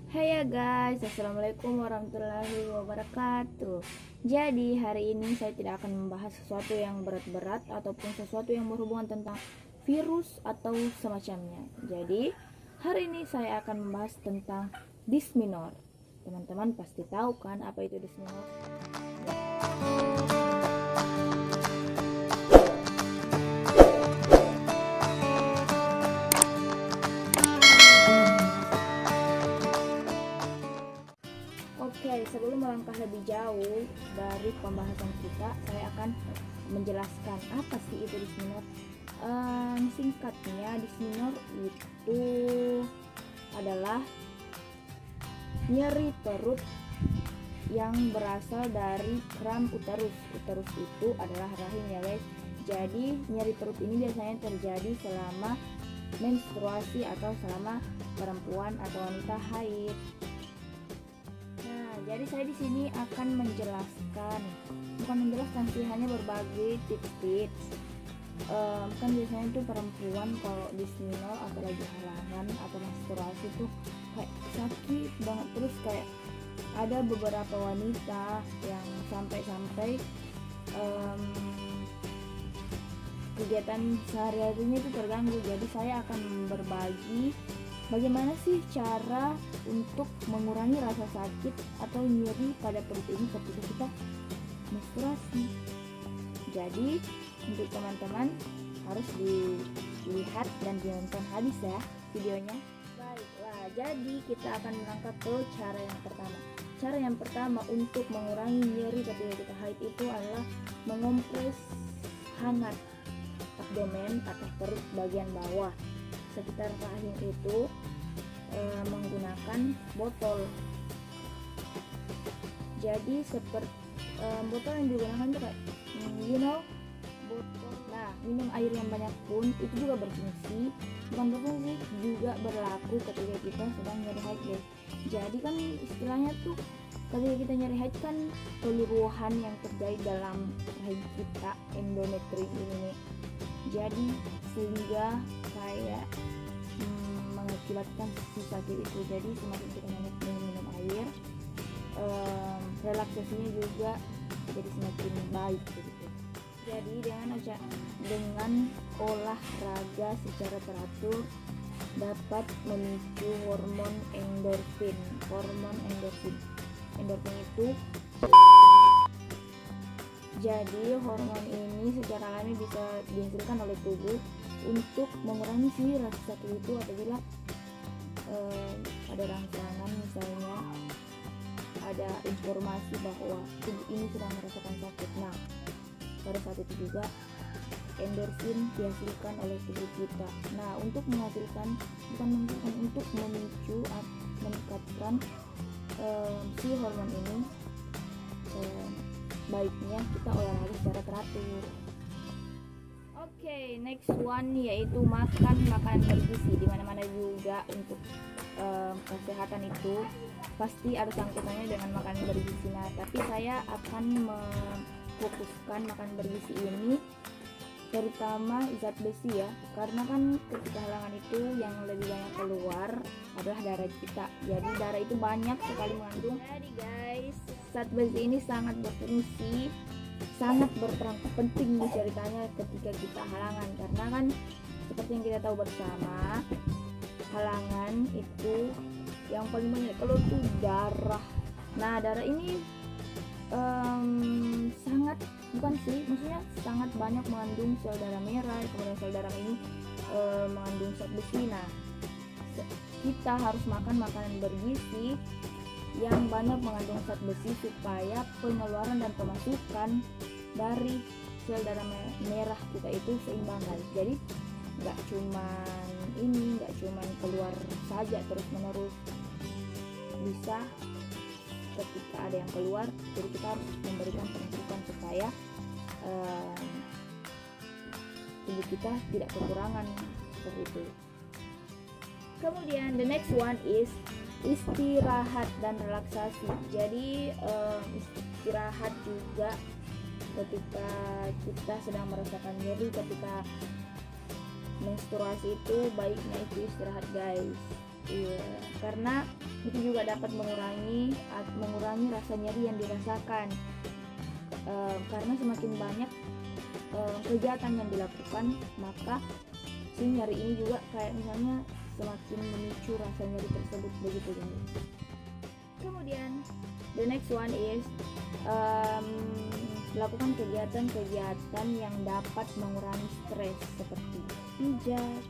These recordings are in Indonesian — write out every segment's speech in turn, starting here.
Hai ya guys, assalamualaikum warahmatullahi wabarakatuh. Jadi hari ini saya tidak akan membahas sesuatu yang berat-berat ataupun sesuatu yang berhubungan tentang virus atau semacamnya. Jadi hari ini saya akan membahas tentang dysminor. Teman-teman pasti tahu kan apa itu dysminor? Oke, sebelum melangkah lebih jauh dari pembahasan kita, saya akan menjelaskan apa sih itu dysminor. Singkatnya, dysminor itu adalah nyeri perut yang berasal dari kram uterus. Uterus itu adalah rahim ya guys. Jadi nyeri perut ini biasanya terjadi selama menstruasi atau selama perempuan atau wanita haid. Jadi saya di sini akan bukan menjelaskan sih, hanya berbagi tips-tips. Kan biasanya tuh perempuan kalau dysminor atau lagi halangan atau menstruasi tuh kayak sakit banget, terus kayak ada beberapa wanita yang sampai kegiatan sehari-harinya itu terganggu. Jadi saya akan berbagi bagaimana sih cara untuk mengurangi rasa sakit atau nyeri pada perut ini ketika kita menstruasi. Jadi untuk teman-teman harus dilihat dan ditonton habis ya videonya. Baiklah, jadi kita akan melangkah ke cara yang pertama. Cara yang pertama untuk mengurangi nyeri ketika kita haid itu adalah mengompres hangat abdomen atau perut bagian bawah sekitar rahim itu menggunakan botol. Jadi seperti botol yang digunakan itu kayak botol. Nah, minum air yang banyak pun itu juga berfungsi, bukan berfungsi, juga berlaku ketika kita sedang nyeri haid guys. Jadi kan istilahnya tuh ketika kita nyeri haid kan keluruhan yang terjadi dalam rahim kita, endometrium ini nih. Jadi sehingga kayak mengakibatkan si sakit itu. Jadi semakin kita minum air, relaksasinya juga jadi semakin baik begitu. Jadi dengan olahraga secara teratur dapat memicu hormon endorfin. Endorfin itu jadi hormon ini secara alami bisa dihasilkan oleh tubuh untuk mengurangi si rasa sakit itu apabila ada rangsangan, misalnya ada informasi bahwa tubuh ini sedang merasakan sakit. Nah, pada saat itu juga endorfin dihasilkan oleh tubuh kita. Nah, untuk memicu meningkatkan si hormon ini, baiknya kita olahraga secara teratur. Oke, next one yaitu makan makanan bergizi. Dimana-mana juga untuk kesehatan itu pasti ada sangkutannya dengan makanan bergizi. Nah, tapi saya akan memfokuskan makanan bergizi ini terutama zat besi ya, karena kan ketika halangan itu yang lebih banyak keluar adalah darah kita. Jadi darah itu banyak sekali mengandung. Jadi guys, zat besi ini sangat berfungsi, sangat berperan penting nih ceritanya ketika kita halangan, karena kan seperti yang kita tahu bersama, halangan itu yang paling banyak kalau tuh darah. Nah, darah ini sangat banyak mengandung sel darah merah, kemudian sel darah ini mengandung zat besi. Nah, kita harus makan makanan bergizi yang banyak mengandung zat besi supaya pengeluaran dan pemasukan dari sel darah merah kita itu seimbang guys. Jadi nggak cuman keluar saja terus menerus, bisa ketika ada yang keluar, jadi kita harus memberikan pemasukan supaya tubuh kita tidak kekurangan seperti itu. Kemudian the next one is istirahat dan relaksasi. Jadi istirahat juga ketika kita sedang merasakan nyeri ketika menstruasi itu baiknya itu istirahat guys. Iya, karena Itu juga dapat mengurangi rasa nyeri yang dirasakan. Karena semakin banyak kegiatan yang dilakukan, maka si nyeri ini juga kayak misalnya semakin memicu rasa nyeri tersebut, begitu guys. Kemudian the next one is lakukan kegiatan-kegiatan yang dapat mengurangi stres seperti pijat,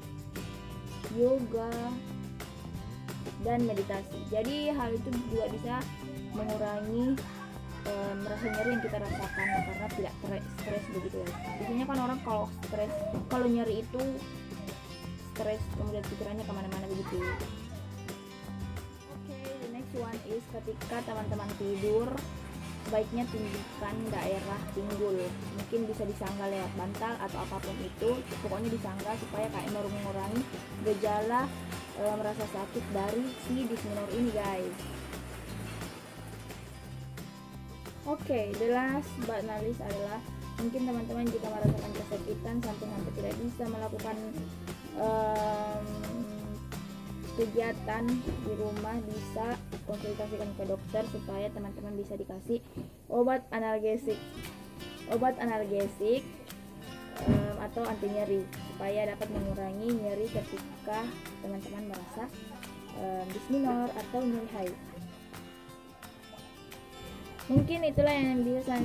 yoga, dan meditasi. Jadi hal itu juga bisa mengurangi rasa nyeri yang kita rasakan karena tidak stres, begitu ya. Biasanya kan orang kalau nyeri itu stres, kemudian pikirannya kemana-mana begitu. The next one is ketika teman-teman tidur, sebaiknya tinggikan daerah pinggul. Mungkin bisa disanggah lewat bantal atau apapun itu, pokoknya disanggah supaya kayak mengurangi gejala merasa sakit dari si dismenor ini guys. The last but not least adalah mungkin teman-teman jika merasakan kesakitan sampai tidak bisa melakukan kegiatan di rumah, bisa konsultasikan ke dokter supaya teman-teman bisa dikasih obat analgesik atau anti nyeri supaya dapat mengurangi nyeri ketika teman-teman merasa dismenor atau nyeri haid. Mungkin itulah yang bisa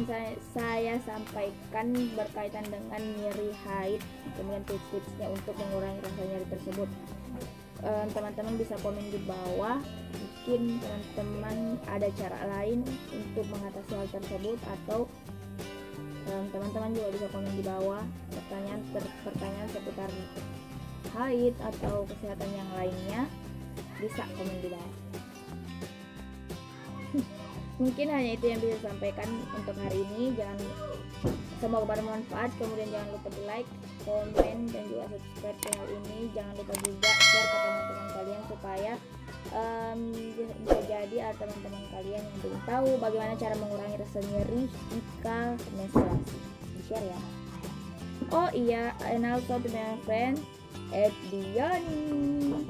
saya sampaikan berkaitan dengan nyeri haid, kemudian tips-tipsnya untuk mengurangi rasa nyeri tersebut. Teman-teman bisa komen di bawah, mungkin teman-teman ada cara lain untuk mengatasi hal tersebut, atau teman-teman juga bisa komen di bawah pertanyaan seputar haid atau kesehatan yang lainnya, bisa komen di bawah. Mungkin hanya itu yang bisa disampaikan untuk hari ini. Semoga bermanfaat. Kemudian jangan lupa di like, komen, dan juga subscribe channel ini. Jangan lupa juga share ke teman-teman kalian supaya bisa jadi ada teman-teman kalian yang belum tahu bagaimana cara mengurangi rasa nyeri jika menstruasi. Di share ya. Oh iya, and also to my friend Diani.